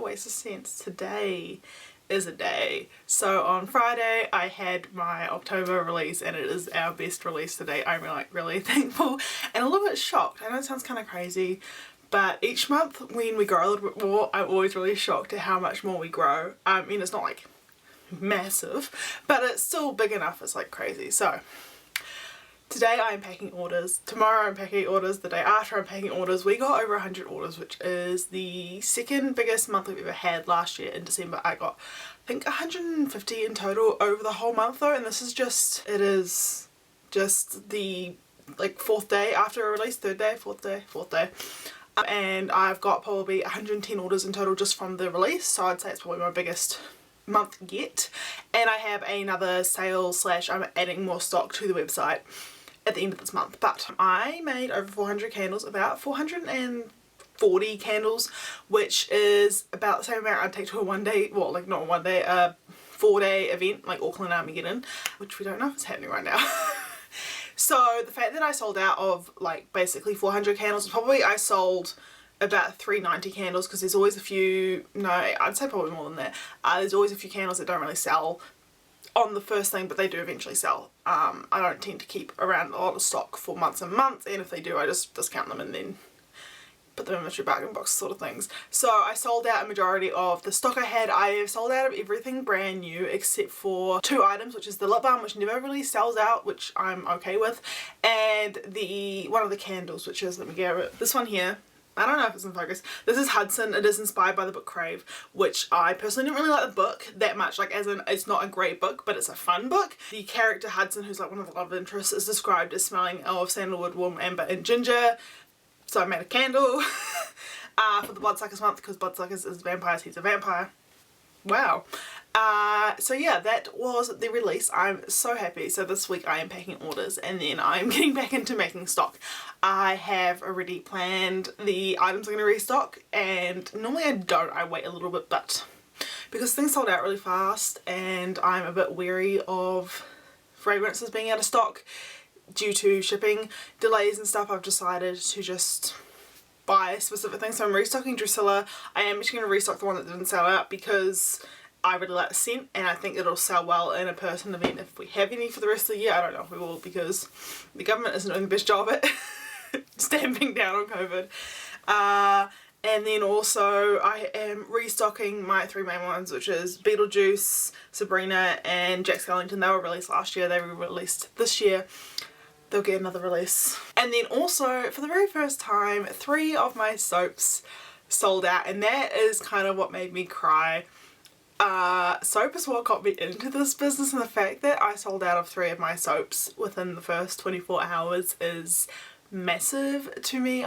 Oasis scents. Today is a day. So on Friday I had my October release and it is our best release today. I'm really thankful and a little bit shocked. I know it sounds kind of crazy, but each month when we grow a little bit more, I'm always really shocked at how much more we grow. I mean, it's not like massive, but it's still big enough. It's like crazy. So today I am packing orders, tomorrow I'm packing orders, the day after I'm packing orders. We got over 100 orders, which is the second biggest month we've ever had. Last year in December I got, I think, 150 in total over the whole month though, and this is just, it is just the like fourth day after a release, third day, fourth day. And I've got probably 110 orders in total just from the release, so I'd say it's probably my biggest month yet. And I have another sale slash I'm adding more stock to the website at the end of this month. But I made over 400 candles, about 440 candles, which is about the same amount I'd take to a one day, well, like not a one day, a 4-day event like Auckland Armageddon, which we don't know if it's happening right now. So the fact that I sold out of like basically 400 candles, probably I sold about 390 candles, because there's always a few, no, I'd say probably more than that. There's always a few candles that don't really sell on the first thing, but they do eventually sell. I don't tend to keep around a lot of stock for months and months, and if they do I just discount them and then put them in my bargain box sort of things. So I sold out a majority of the stock I had. I have sold out of everything brand new except for 2 items, which is the lip balm, which never really sells out, which I'm okay with, and one of the candles, which is, let me get it, this one here. I don't know if it's in focus. This is Hudson. It is inspired by the book Crave, which I personally didn't really like the book that much. Like, as in, it's not a great book, but it's a fun book. The character Hudson, who's like one of the love interests, is described as smelling of sandalwood, warm amber and ginger. So I made a candle for the Bloodsuckers month, because Bloodsuckers is vampires, he's a vampire. Wow. So yeah, that was the release. I'm so happy. So this week I am packing orders and then I'm getting back into making stock. I have already planned the items I'm going to restock, and normally I don't, I wait a little bit, but because things sold out really fast and I'm a bit wary of fragrances being out of stock due to shipping delays and stuff, I've decided to just buy specific things. So I'm restocking Drusilla. I am just going to restock the one that didn't sell out because I really like the scent and I think it'll sell well in a person event if we have any for the rest of the year. I don't know if we will, because the government isn't doing the best job at stamping down on COVID. And then also I am restocking my 3 main ones, which is Beetlejuice, Sabrina and Jack Skellington. They were released last year, they were released this year. They'll get another release. And then also, for the very first time, 3 of my soaps sold out, and that is kind of what made me cry. Soap is what got me into this business, and the fact that I sold out of 3 of my soaps within the first 24 hours is massive to me.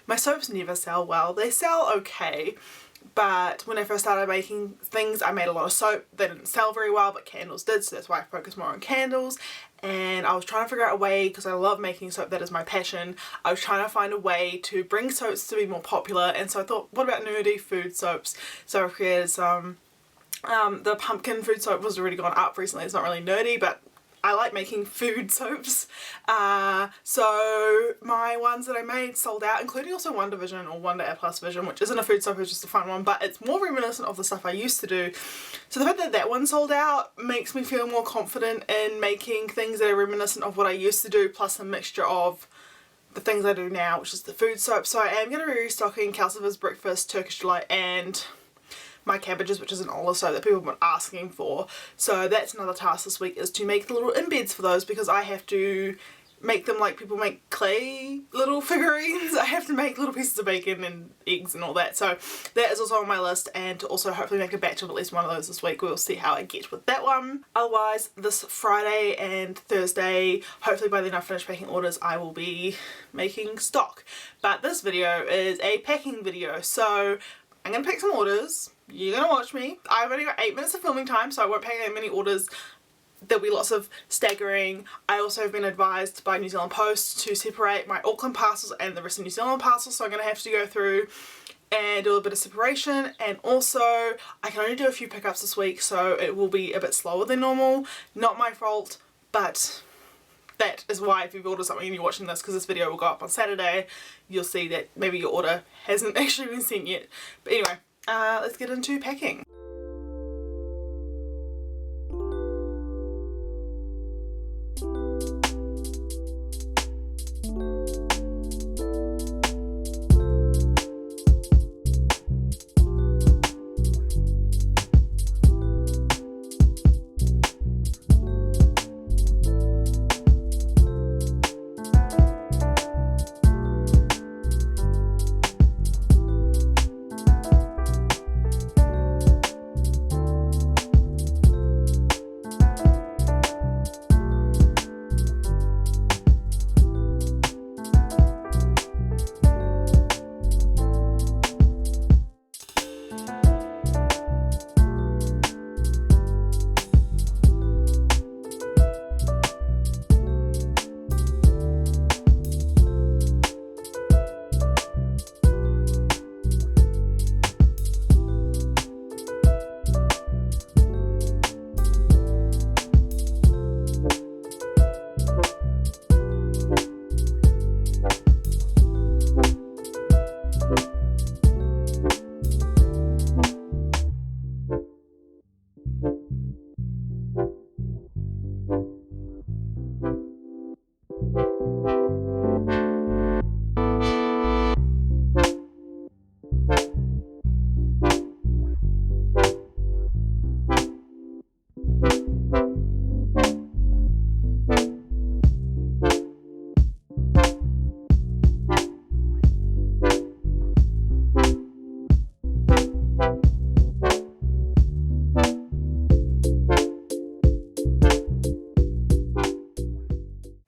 My soaps never sell well. They sell okay, but when I first started making things, I made a lot of soap. They didn't sell very well, but candles did, so that's why I focused more on candles. And I was trying to figure out a way, because I love making soap, that is my passion. I was trying to find a way to bring soaps to be more popular, and so I thought, what about nerdy food soaps? So I've created some, the pumpkin food soap was already gone up recently. It's not really nerdy, but I like making food soaps. So my ones that I made sold out, including also Wonder Vision, or Wonder A Plus Vision, which isn't a food soap, it's just a fun one, but it's more reminiscent of the stuff I used to do. So the fact that that one sold out makes me feel more confident in making things that are reminiscent of what I used to do, plus a mixture of the things I do now, which is the food soap. So I am going to be restocking Calcifer's Breakfast, Turkish Delight and my cabbages, which is an olive soap that people have been asking for. So that's another task this week, is to make the little embeds for those, because I have to make them like people make clay little figurines. I have to make little pieces of bacon and eggs and all that. So that is also on my list, and to also hopefully make a batch of at least one of those this week. We'll see how I get with that one. Otherwise, this Friday and Thursday, hopefully by then I've finished packing orders, I will be making stock. But this video is a packing video, so I'm going to pack some orders. You're going to watch me. I've only got 8 minutes of filming time, so I won't pack that many orders. There'll be lots of staggering. I also have been advised by New Zealand Post to separate my Auckland parcels and the rest of New Zealand parcels, so I'm going to have to go through and do a bit of separation. And also, I can only do a few pickups this week, so it will be a bit slower than normal. Not my fault, but that is why if you've ordered something and you're watching this, because this video will go up on Saturday, you'll see that maybe your order hasn't actually been sent yet. But anyway, let's get into packing.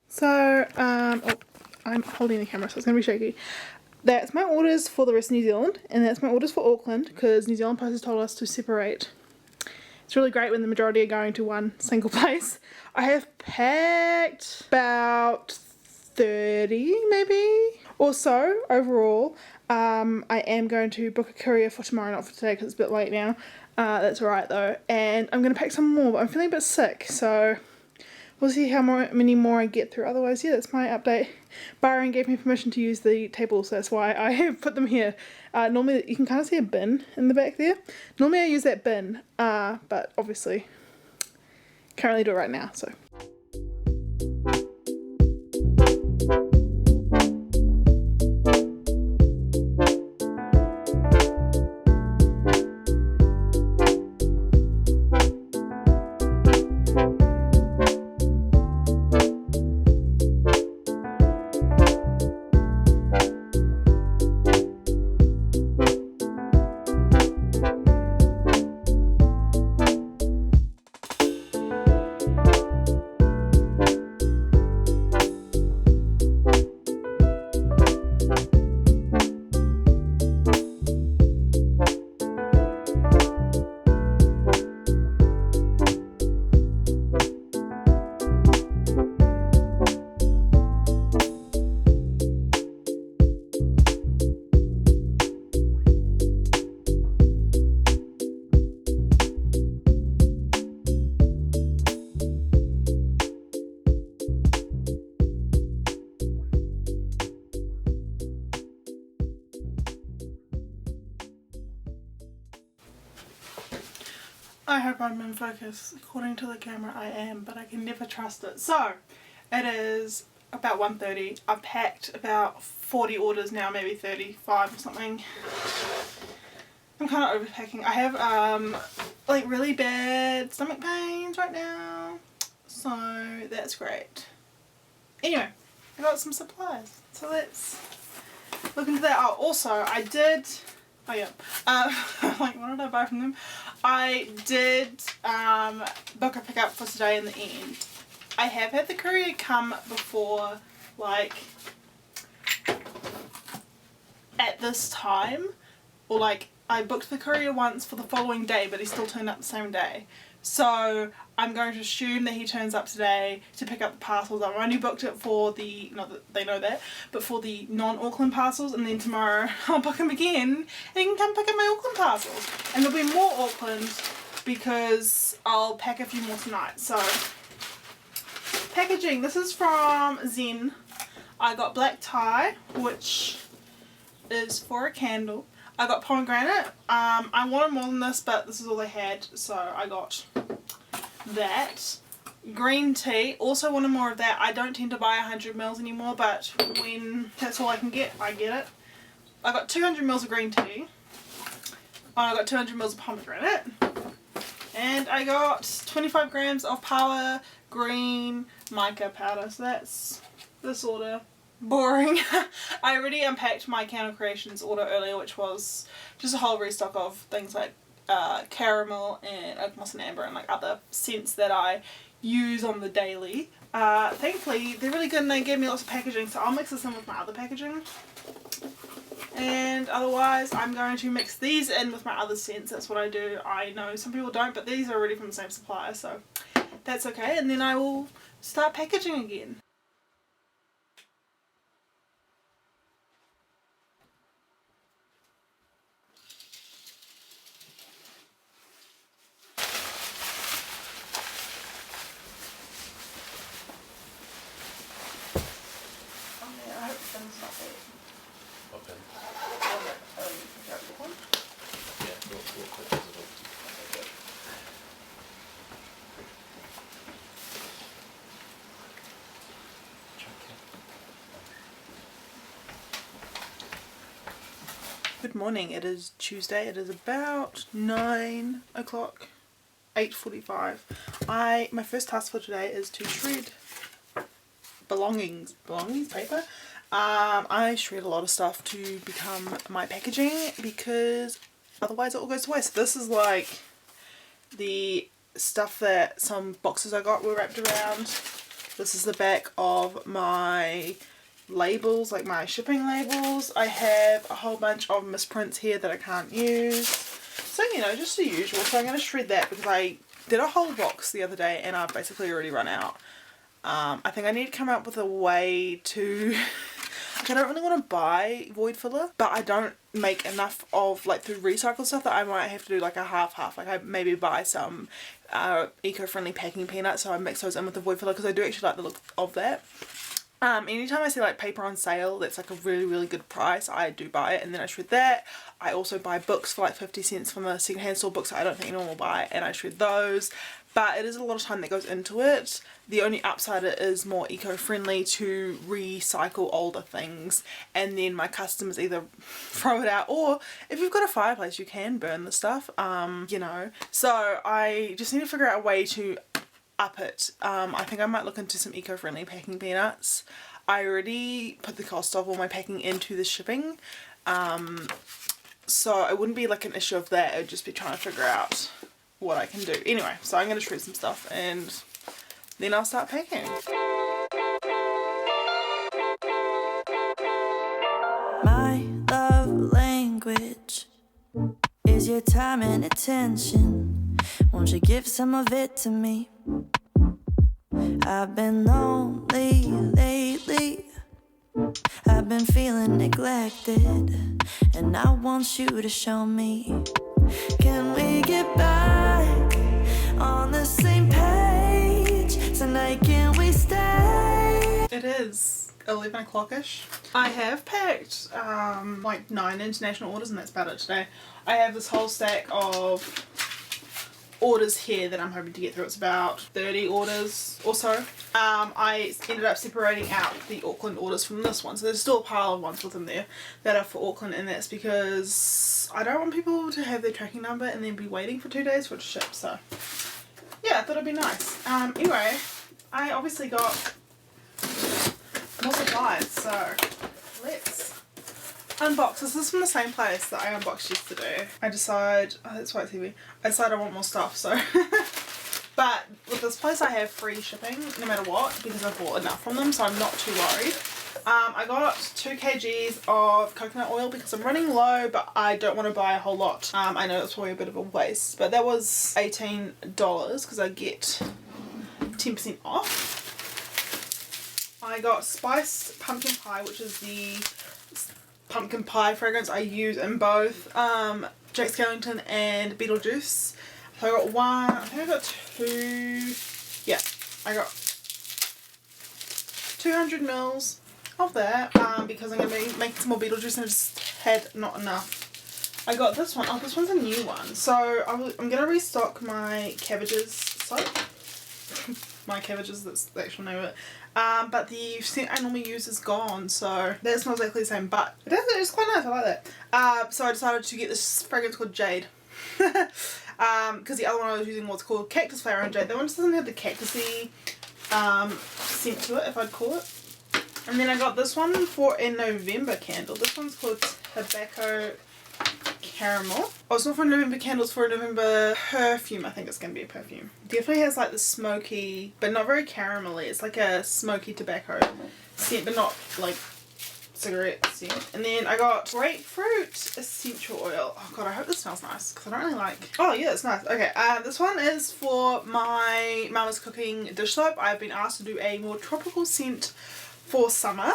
So, oh, I'm holding the camera so it's going to be shaky. That's my orders for the rest of New Zealand, and that's my orders for Auckland, because New Zealand Post has told us to separate. It's really great when the majority are going to one single place. I have packed about 30 maybe or so overall. I am going to book a courier for tomorrow, not for today because it's a bit late now. That's alright though. And I'm going to pack some more, but I'm feeling a bit sick, so we'll see how many more I get through. Otherwise, yeah, that's my update. Byron gave me permission to use the table, so that's why I have put them here. Normally, you can kind of see a bin in the back there. Normally I use that bin, but obviously can't really do it right now, so. I hope I'm in focus. According to the camera I am, but I can never trust it. So, it is about 1:30. I've packed about 40 orders now, maybe 35 or something. I'm kind of overpacking. I have like really bad stomach pains right now, so that's great. Anyway, I got some supplies, so let's look into that. Oh, also I did, oh yeah, like what did I buy from them? I did book a pickup for today in the end. I have had the courier come before, like at this time, or like I booked the courier once for the following day, but he still turned up the same day. So I'm going to assume that he turns up today to pick up the parcels. I've only booked it for the, not that they know that, but for the non-Auckland parcels, and then tomorrow I'll book him again and he can come pick up my Auckland parcels. And there'll be more Auckland because I'll pack a few more tonight. So, packaging. This is from Zen. I got black tie, which is for a candle. I got pomegranate. I wanted more than this, but this is all they had, so I got that. Green tea, also wanted more of that. I don't tend to buy 100 mils anymore, but when that's all I can get, I get it. I got 200 mils of green tea. I got 200 mils of pomegranate. And I got 25 grams of power green mica powder. So that's this order. Boring. I already unpacked my Canon Creations order earlier, which was just a whole restock of things like caramel and oak moss and amber and like other scents that I use on the daily. Thankfully they're really good and they gave me lots of packaging, so I'll mix this in with my other packaging. And otherwise I'm going to mix these in with my other scents. That's what I do. I know some people don't, but these are already from the same supplier, so that's okay. And then I will start packaging again. Good morning, it is Tuesday, it is about 9 o'clock, 8:45. My first task for today is to shred belongings paper. I shred a lot of stuff to become my packaging because otherwise it all goes to waste. This is like the stuff that some boxes I got were wrapped around. This is the back of my labels, like my shipping labels. I have a whole bunch of misprints here that I can't use. So, you know, just the usual. So I'm going to shred that because I did a whole box the other day and I've basically already run out. I think I need to come up with a way to... Like, I don't really want to buy void filler, but I don't make enough of like the recycled stuff that I might have to do like a half. Like I maybe buy some eco-friendly packing peanuts, so I mix those in with the void filler because I do actually like the look of that. Anytime I see like paper on sale that's like a really good price, I do buy it and then I shred that. I also buy books for like 50 cents from a secondhand store, books that I don't think anyone will buy, and I shred those. But it is a lot of time that goes into it. The only upside it is more eco-friendly to recycle older things, and then my customers either throw it out, or if you've got a fireplace you can burn the stuff, you know. So I just need to figure out a way to up it. I think I might look into some eco-friendly packing peanuts. I already put the cost of all my packing into the shipping, so it wouldn't be like an issue of that. It would just be trying to figure out what I can do. Anyway, so I'm going to shred some stuff and then I'll start packing. My love language is your time and attention. Won't you give some of it to me? I've been lonely lately. I've been feeling neglected, and I want you to show me. Can we get back on the same page tonight? Can we stay? It is 11 o'clock-ish. I have packed like 9 international orders and that's about it today. I have this whole stack of orders here that I'm hoping to get through. It's about 30 orders or so. I ended up separating out the Auckland orders from this one, so there's still a pile of ones within there that are for Auckland, and that's because I don't want people to have their tracking number and then be waiting for 2 days for it to ship. So yeah, I thought it'd be nice. Anyway, I obviously got more supplies, so let's unbox. This is from the same place that I unboxed yesterday. I decide, oh that's why it's heavy, I decided I want more stuff, so but with this place I have free shipping no matter what because I've bought enough from them, so I'm not too worried. I got 2 kgs of coconut oil because I'm running low, but I don't want to buy a whole lot. I know it's probably a bit of a waste, but that was $18 because I get 10% off. I got spiced pumpkin pie, which is the pumpkin pie fragrance I use in both Jack Skellington and Beetlejuice. So I got one, I think I got 2, yeah, I got 200 mils of that because I'm going to be making some more Beetlejuice and I just had not enough. I got this one. Oh, this one's a new one. So I'm going to restock my cabbages soap. My cabbages, that's the actual name of it. But the scent I normally use is gone, so that smells exactly the same, but it's quite nice, I like that. So I decided to get this fragrance called Jade. Because the other one I was using was called Cactus Flower and Jade. That one just doesn't have the cactusy scent to it, if I'd call it. And then I got this one for a November candle. This one's called Tobacco Caramel. Oh, it's not for a November candle, it's for a November perfume. I think it's going to be a perfume. Definitely has like the smoky, but not very caramelly. It's like a smoky tobacco scent, but not like cigarette scent. And then I got Grapefruit Essential Oil. Oh god, I hope this smells nice because I don't really like... Oh yeah, it's nice. Okay, this one is for my mama's cooking dish soap. I've been asked to do a more tropical scent for summer.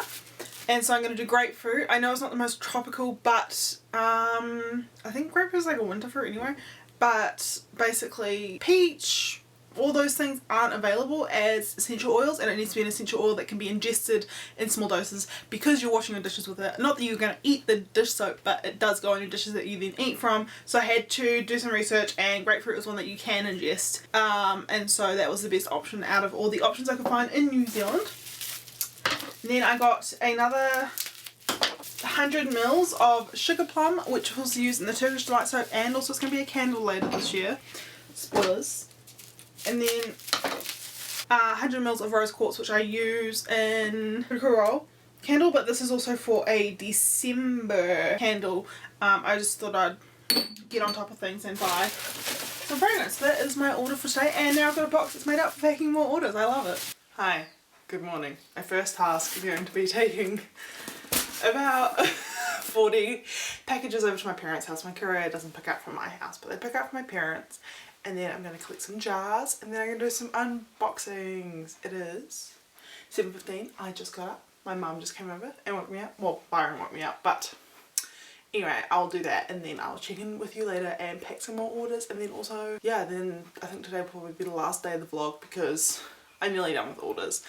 And so I'm going to do grapefruit. I know it's not the most tropical, but I think grapefruit is like a winter fruit anyway. But basically peach, all those things aren't available as essential oils, and it needs to be an essential oil that can be ingested in small doses because you're washing your dishes with it. Not that you're going to eat the dish soap, but it does go on your dishes that you then eat from. So I had to do some research, and grapefruit was one that you can ingest. And so that was the best option out of all the options I could find in New Zealand. And then I got another 100 mils of sugar plum, which was used in the Turkish Delight soap, and also it's going to be a candle later this year. Spoilers. And then 100 mils of rose quartz, which I use in Critical Role candle, but this is also for a December candle. I just thought I'd get on top of things and buy some fragrance. That is my order for today, and now I've got a box that's made up for packing more orders. I love it. Hi. Good morning. My first task is going to be taking about 40 packages over to my parents' house. My courier doesn't pick up from my house, but they pick up from my parents. And then I'm going to collect some jars, and then I'm going to do some unboxings. It is 7:15. I just got up. My mum just came over and woke me up. Well, Byron woke me up, but anyway, I'll do that, and then I'll check in with you later and pack some more orders. And then also, yeah, then I think today will probably be the last day of the vlog because I'm nearly done with orders.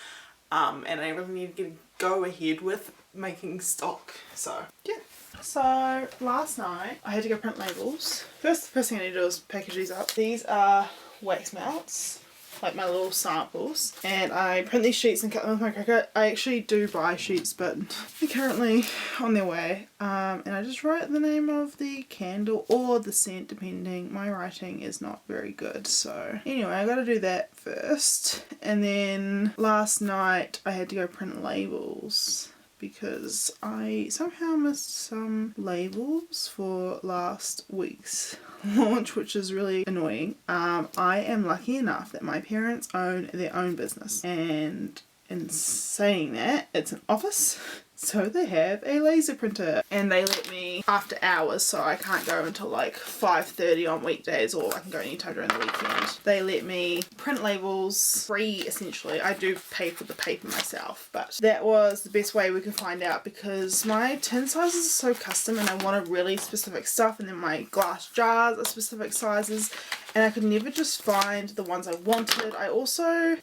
And I really need to go ahead with making stock. So yeah. So last night I had to go print labels. The first thing I need to do is package these up. These are wax melts, like my little samples, and I print these sheets and cut them with my Cricut. I actually do buy sheets, but they're currently on their way. And I just write the name of the candle or the scent, depending. My writing is not very good, so anyway, I gotta do that first. And then last night I had to go print labels because I somehow missed some labels for last week's launch, which is really annoying. I am lucky enough that my parents own their own business, and in saying that, it's an office, so they have a laser printer, and they let me after hours, so I can't go until like 5:30 on weekdays, or I can go anytime during the weekend. They let me print labels free, essentially. I do pay for the paper myself, but that was the best way we could find out because my tin sizes are so custom and I wanted really specific stuff, and then my glass jars are specific sizes, and I could never just find the ones I wanted. I also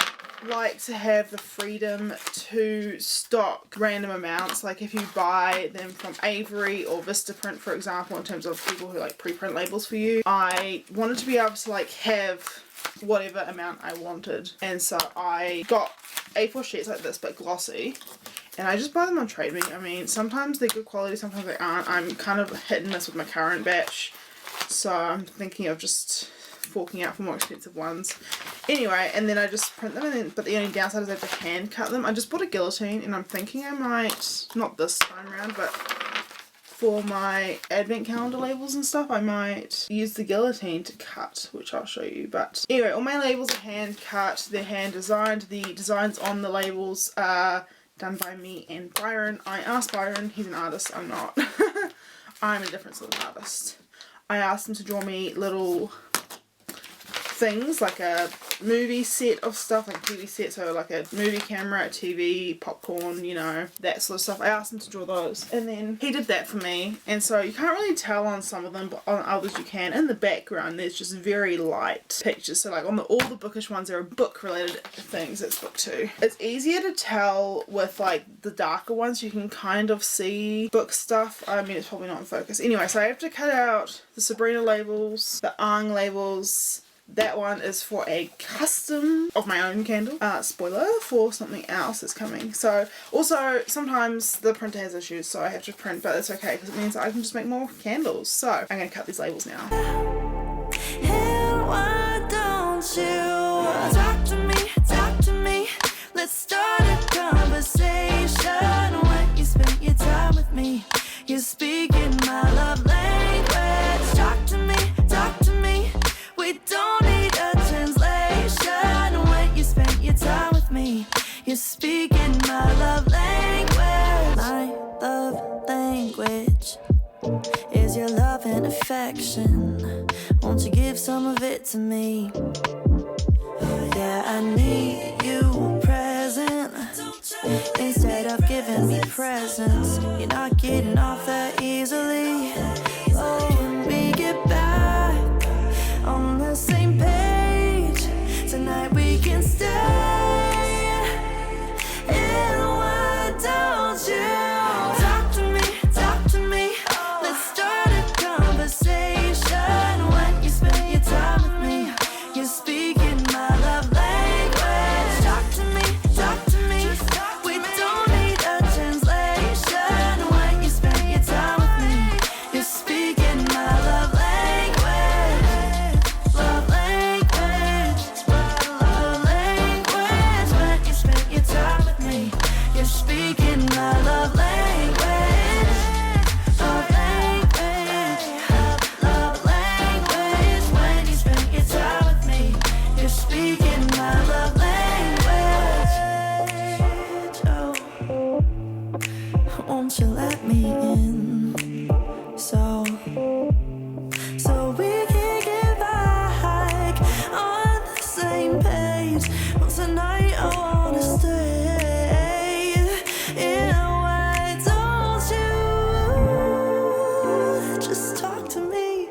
like to have the freedom to stock random amounts, like if you buy them from Avery or Vistaprint, for example, in terms of people who like pre-print labels for you. I wanted to be able to like have whatever amount I wanted, and so I got A4 sheets like this but glossy, and I just buy them on Trade Me. I mean, sometimes they're good quality, sometimes they aren't. I'm kind of hit and miss with my current batch, so I'm thinking of just forking out for more expensive ones. Anyway, and then I just print them, and then, but the only downside is I have to hand cut them. I just bought a guillotine, and I'm thinking I might, not this time around, but for my advent calendar labels and stuff, I might use the guillotine to cut, which I'll show you. But anyway, all my labels are hand cut, they're hand designed. The designs on the labels are done by me and Byron. I asked Byron, he's an artist, I'm not. I'm a different sort of artist. I asked him to draw me little things, like a movie set of stuff, like TV set, so like a movie camera, a TV, popcorn, you know, that sort of stuff. I asked him to draw those, and then he did that for me. And so you can't really tell on some of them, but on others you can. In the background there's just very light pictures, so like on all the bookish ones there are book related things. That's book 2. It's easier to tell with like the darker ones. You can kind of see book stuff. I mean, it's probably not in focus. Anyway, so I have to cut out the Sabrina labels, the Ang labels. That one is for a custom of my own candle. Spoiler for something else that's coming. So also sometimes the printer has issues, so I have to print, but it's okay because it means I can just make more candles. So I'm going to cut these labels now. And why don't you talk to me, let's start a conversation. When you spend your time with me, you're speaking my love language. Talk to me, we don't need a translation. When you spend your time with me, you're speaking my love language. My love language is your love and affection. Won't you give some of it to me? Yeah, I need you present instead of giving me presents. You're not getting off that easily. Oh, when we get back on the same page, tonight we can stay. And why don't you talk to me, let's start a conversation. When you spend your time with me, you're speaking my love language. Talk to me, we don't need a translation. When you spend your time with me, you're speaking my love language. Love language, love language. When you spend your time with me, you're speaking my love language. Love language, love language. When you spend your time with me, you're speaking my love language. Oh, won't you let me in? So we can get back on the same page. Well, tonight I wanna stay. And why don't you just talk to me?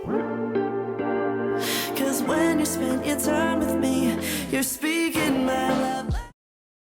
'Cause when you spend your time with me, you're speaking my love.